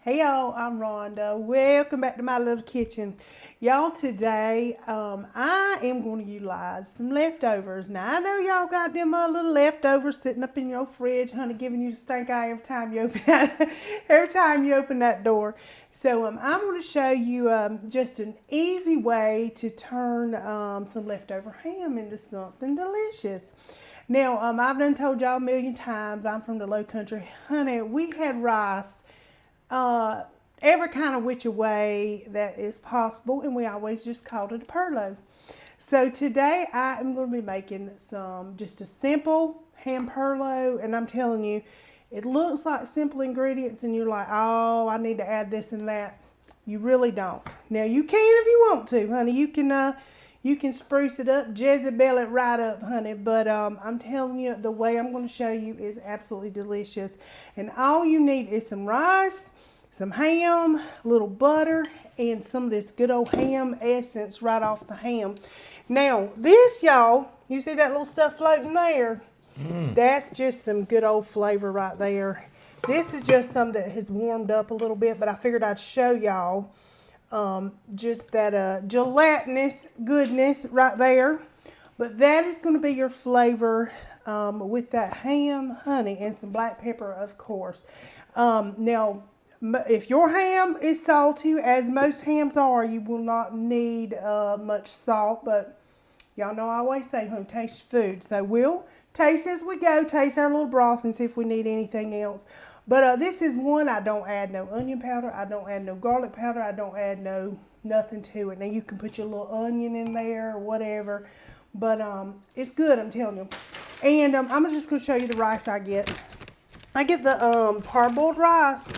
Hey y'all, I'm Rhonda. Welcome back to my little kitchen. Y'all, today I am going to utilize some leftovers. Now, I know y'all got them little leftovers sitting up in your fridge, honey, giving you the stink eye every time you open that door. So I'm going to show you just an easy way to turn some leftover ham into something delicious. Now, I've done told y'all a million times, I'm from the Lowcountry. Honey, we had rice every kind of which way that is possible, and we always just called it a perlo. So today I am going to be making just a simple ham perlo, and I'm telling you, it looks like simple ingredients, and you're like, oh, I need to add this and that. You really don't. Now you can if you want to, honey. You can spruce it up, Jezebel it right up, honey. But I'm telling you, the way I'm going to show you is absolutely delicious. And all you need is some rice, some ham, a little butter, and some of this good old ham essence right off the ham. Now, this, y'all, you see that little stuff floating there? That's just some good old flavor right there. This is just some that has warmed up a little bit, but I figured I'd show y'all just that gelatinous goodness right there. But that is going to be your flavor with that ham, honey, and some black pepper, of course. Now, if your ham is salty, as most hams are, you will not need much salt. But y'all know I always say, honey, taste food. So we'll taste as we go, taste our little broth and see if we need anything else. But this is one I don't add no onion powder. I don't add no garlic powder. I don't add nothing to it. Now you can put your little onion in there or whatever. But it's good, I'm telling you. And I'm just going to show you the rice I get. I get the parboiled rice.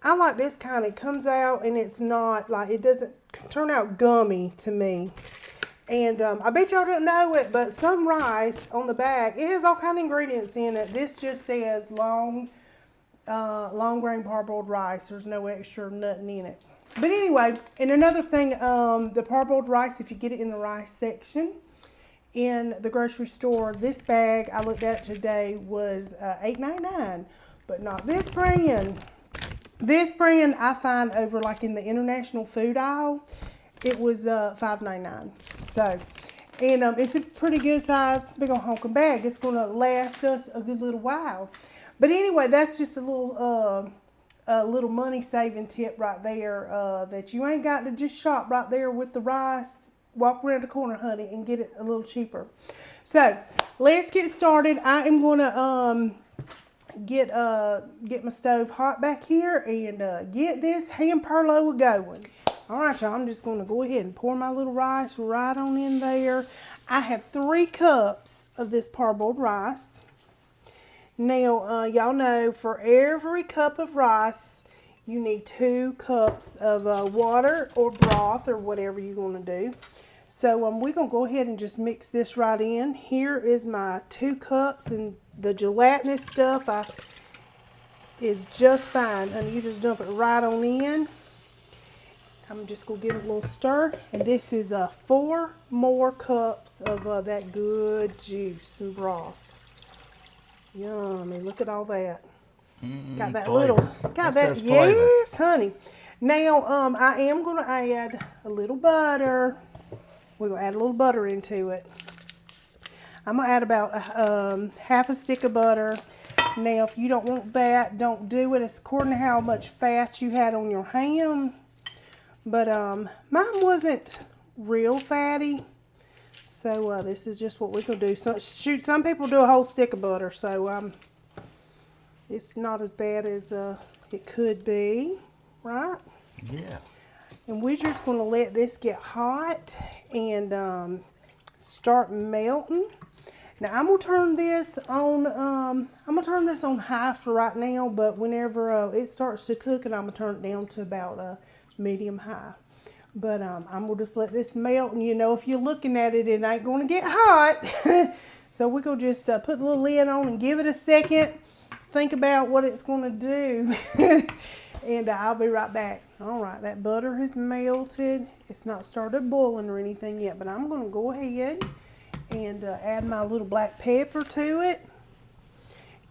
I like this kind. It comes out and it's not like, it doesn't turn out gummy to me. And I bet y'all didn't know it, but some rice on the back, it has all kind of ingredients in it. This just says long grain parboiled rice. There's no extra nothing in it. But anyway, and another thing, the parboiled rice, if you get it in the rice section in the grocery store, this bag I looked at today was $8.99, but not this brand. This brand I find over like in the international food aisle, it was $5.99. So, and it's a pretty good size, big old honking bag. It's going to last us a good little while. But anyway, that's just a little money saving tip right there that you ain't got to just shop right there with the rice. Walk around the corner, honey, and get it a little cheaper. So, let's get started. I am going to get my stove hot back here and get this ham perlo going. All right, y'all, I'm just going to go ahead and pour my little rice right on in there. I have 3 cups of this parboiled rice. Now, y'all know for every cup of rice, you need 2 cups of water or broth or whatever you're going to do. So we're going to go ahead and just mix this right in. Here is my 2 cups, and the gelatinous stuff is just fine. And you just dump it right on in. I'm just going to give it a little stir. And this is 4 more cups of that good juice and broth. Yummy, look at all that. Got that flavor. Got that, yes, honey. Now, I am going to add a little butter. We're going to add a little butter into it. I'm going to add about half a stick of butter. Now, if you don't want that, don't do it. It's according to how much fat you had on your ham. But mine wasn't real fatty. So this is just what we're going to do. Some people do a whole stick of butter. So it's not as bad as it could be, right? Yeah. And we're just going to let this get hot and start melting. Now I'm gonna turn this on. I'm gonna turn this on high for right now, but whenever it starts to cook, and I'm gonna turn it down to about medium high. But I'm gonna just let this melt, and you know, if you're looking at it, it ain't gonna get hot. So we're gonna just put a little lid on and give it a second. Think about what it's gonna do, and I'll be right back. All right, that butter has melted. It's not started boiling or anything yet, but I'm gonna go ahead and add my little black pepper to it.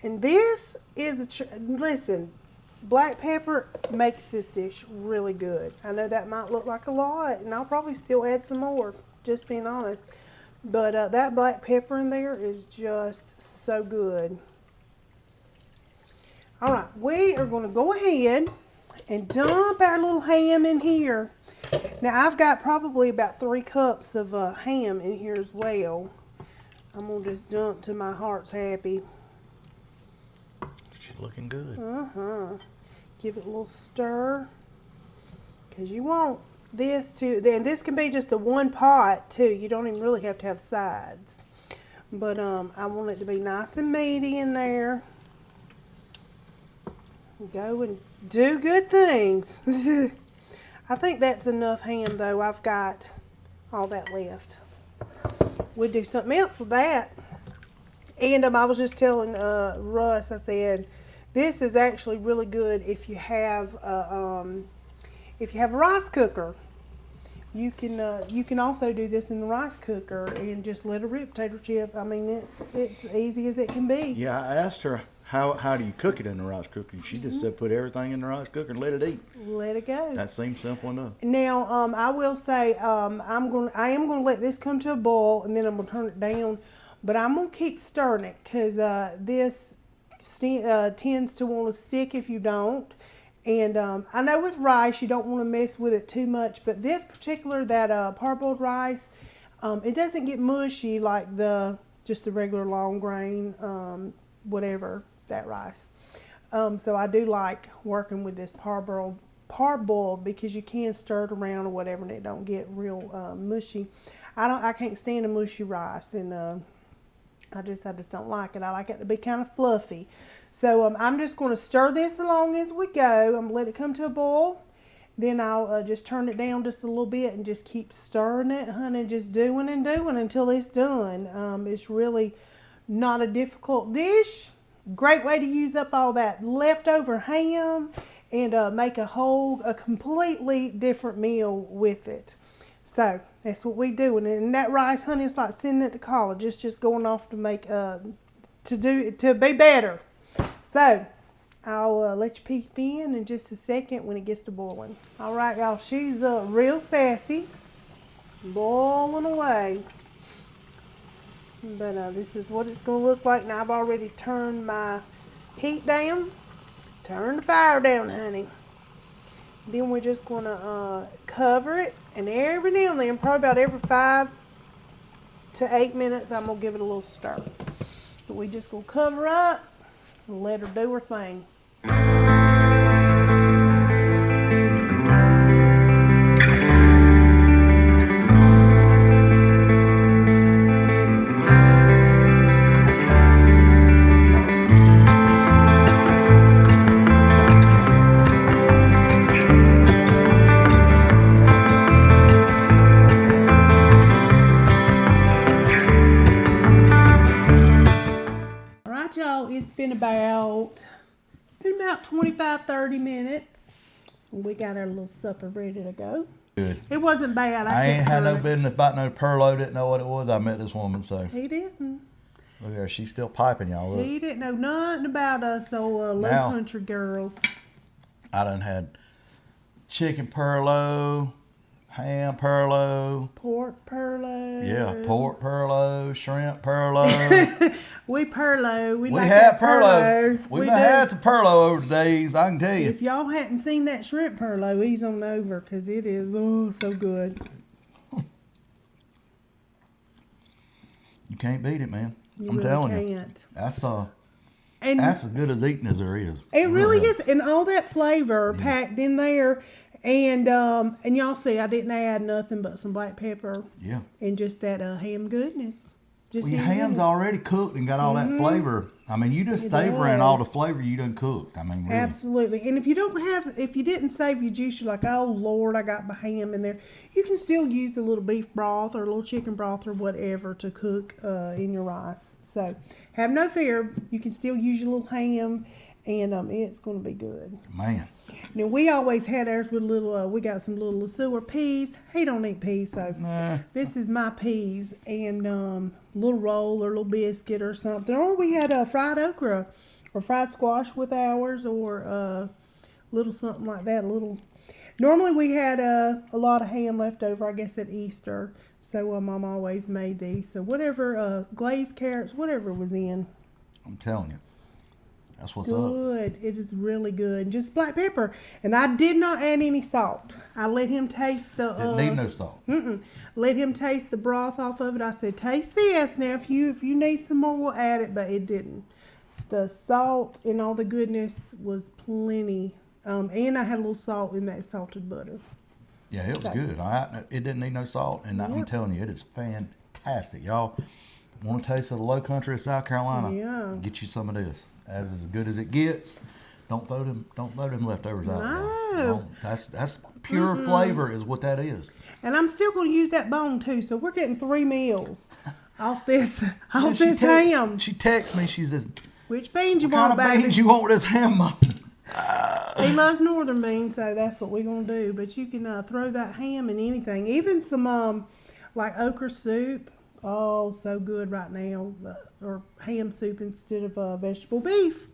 And this is listen, black pepper makes this dish really good. I know that might look like a lot, and I'll probably still add some more, just being honest. But that black pepper in there is just so good. All right, we are going to go ahead and dump our little ham in here. Now, I've got probably about 3 cups of ham in here as well. I'm going to just dump to my heart's happy. She's looking good. Give it a little stir, because you want this to, and this can be just a one pot too. You don't even really have to have sides. But I want it to be nice and meaty in there. Go and do good things. I think that's enough ham though. I've got all that left. We'll do something else with that. And I was just telling Russ, I said, this is actually really good if you have a rice cooker. You can also do this in the rice cooker and just let it rip, potato chip. I mean, it's easy as it can be. Yeah, I asked her how do you cook it in the rice cooker. She just said put everything in the rice cooker and let it eat. Let it go. That seems simple enough. Now, I will say I am gonna let this come to a boil, and then I'm gonna turn it down. But I'm gonna keep stirring it, because this tends to want to stick if you don't. And I know with rice you don't want to mess with it too much, but this particular, that parboiled rice, it doesn't get mushy like just the regular long grain whatever, that rice. So I do like working with this parboiled, because you can stir it around or whatever and it don't get real mushy. I can't stand a mushy rice, and I just don't like it. I like it to be kind of fluffy. So I'm just going to stir this along as we go. I'm going to let it come to a boil. Then I'll just turn it down just a little bit and just keep stirring it, honey, just doing and doing until it's done. It's really not a difficult dish. Great way to use up all that leftover ham and make a completely different meal with it. So that's what we do. And that rice, honey, it's like sending it to college. It's just going off to make to be better. So I'll let you peek in just a second when it gets to boiling. All right, y'all. She's real sassy, boiling away. But this is what it's going to look like. Now I've already turned my heat down. Turn the fire down, honey. Then we're just going to cover it. And every now and then, probably about every 5 to 8 minutes, I'm going to give it a little stir. But we just going to cover up and let her do her thing. Y'all, it's been about 25-30 minutes. We got our little supper ready to go. Good. It wasn't bad. I ain't had no business about no Perlo. Didn't know what it was. I met this woman, so. He didn't. Look at her. She's still piping, y'all. Look. He didn't know nothing about us old Lowcountry girls. I done had chicken Perlo, ham Perlo. Pork Perlo. Yeah, pork Perlo, shrimp Perlo. We Perlo. We like had Perlos. We had some Perlo over the days, I can tell you. If y'all hadn't seen that shrimp Perlo, ease on over, because it is so good. You can't beat it, man. You I'm really telling you. Can't. That's as good as eating as there is. It really is, and all that flavor packed in there. And y'all see, I didn't add nothing but some black pepper. Yeah. And just that ham goodness. Your ham's already cooked and got all that flavor. I mean, you just savoring all the flavor you done cooked. I mean, really. Absolutely. And if you didn't save your juice, you're like, oh Lord, I got my ham in there. You can still use a little beef broth or a little chicken broth or whatever to cook in your rice. So have no fear. You can still use your little ham, and it's going to be good. Man. Now, we always had ours with we got some little sewer peas. He don't eat peas, so this is my peas, and little roll or little biscuit or something. Or we had fried okra or fried squash with ours, or little something like that. Normally we had a lot of ham left over, I guess, at Easter. So Mom always made these. So whatever, glazed carrots, whatever was in. I'm telling you. That's what's up. Good. It is really good. Just black pepper. And I did not add any salt. I let him taste the... Didn't need no salt. Let him taste the broth off of it. I said, taste this. Now, if you need some more, we'll add it. But it didn't. The salt and all the goodness was plenty. And I had a little salt in that salted butter. Yeah, it was good. It didn't need no salt. And I'm telling you, it is fantastic. Y'all want to taste of the low country of South Carolina? Yeah. Get you some of this. That is as good as it gets. Don't throw them leftovers out. No. That's pure flavor is what that is. And I'm still going to use that bone too. So we're getting 3 meals off this ham. She texts me. She says, "Which beans you "What want, kind of baby?" beans you want with this ham, Mom?" He loves northern beans, so that's what we're going to do. But you can throw that ham in anything. Even some like okra soup. Oh, so good right now. Or ham soup instead of vegetable beef.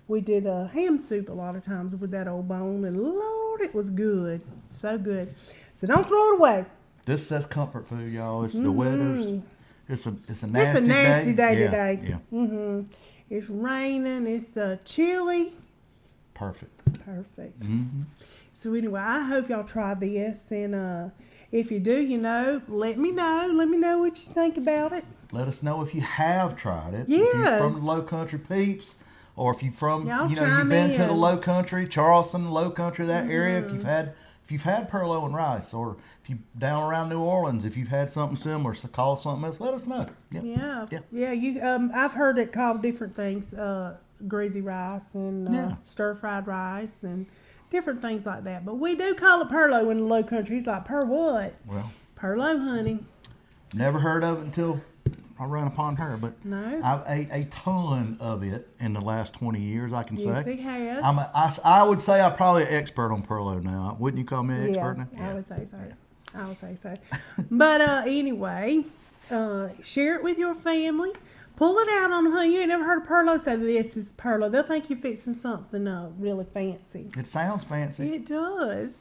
We did ham soup a lot of times with that old bone. And Lord, it was good. So good. So don't throw it away. That's comfort food, y'all. It's the weather's. It's a nasty day yeah, today. Yeah. It's raining. It's chilly. Perfect. So anyway, I hope y'all try this, and if you do, let me know. Let me know what you think about it. Let us know if you have tried it. Yes. If you're from the Low Country peeps, or if you're from, Y'all you've chime been to in. the Low Country, Charleston, Low Country, that area. If you've had Perlo and rice, or if you down around New Orleans, if you've had something similar, so call something else. Let us know. Yep. Yeah. You, I've heard it called different things, greasy rice and stir fried rice and different things like that. But we do call it Perlo in the Low Country. He's like, "Per what?" Well, Perlo, honey. Never heard of it until I ran upon her, but No. I've ate a ton of it in the last 20 years, I can Yes, say. he has. I would say I'm probably an expert on Perlo now. Wouldn't you call me an expert now? I would say so. I would say so. But anyway, share it with your family. Pull it out on them. You ain't never heard of Perlo, say this is Perlo. They'll think you're fixing something really fancy. It sounds fancy. It does.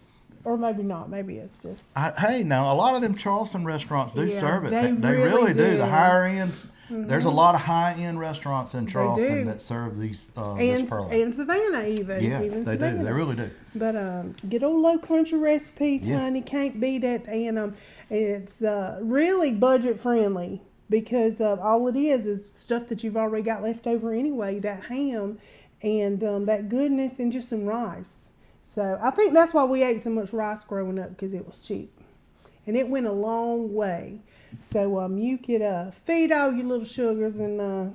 Or maybe not. Maybe it's just... Hey, now, a lot of them Charleston restaurants do serve it. They really do. do. The higher end, there's a lot of high-end restaurants in Charleston that serve these this Perlo. And Savannah even. Yeah, even they Savannah. do. They really do. But get old Low Country recipes, honey. Can't beat it. And it's really budget friendly because all it is stuff that you've already got left over anyway. That ham and that goodness and just some rice. So I think that's why we ate so much rice growing up, because it was cheap. And it went a long way. So you could feed all your little sugars and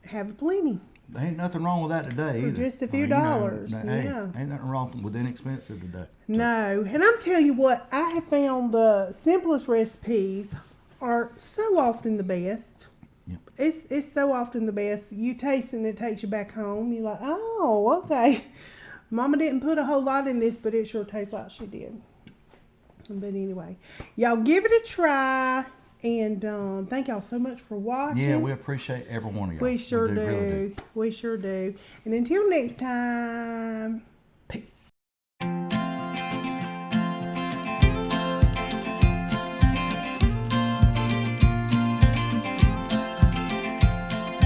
have plenty. There ain't nothing wrong with that today For either. just a few dollars. Hey, ain't nothing wrong with inexpensive today. No. And I'm telling you what, I have found the simplest recipes are so often the best. Yep. It's so often the best. You taste it and it takes you back home. You're like, oh, okay. Mama didn't put a whole lot in this, but it sure tastes like she did. But anyway, y'all give it a try. And thank y'all so much for watching. Yeah, we appreciate every one of y'all. We sure do. Really do. We sure do. And until next time.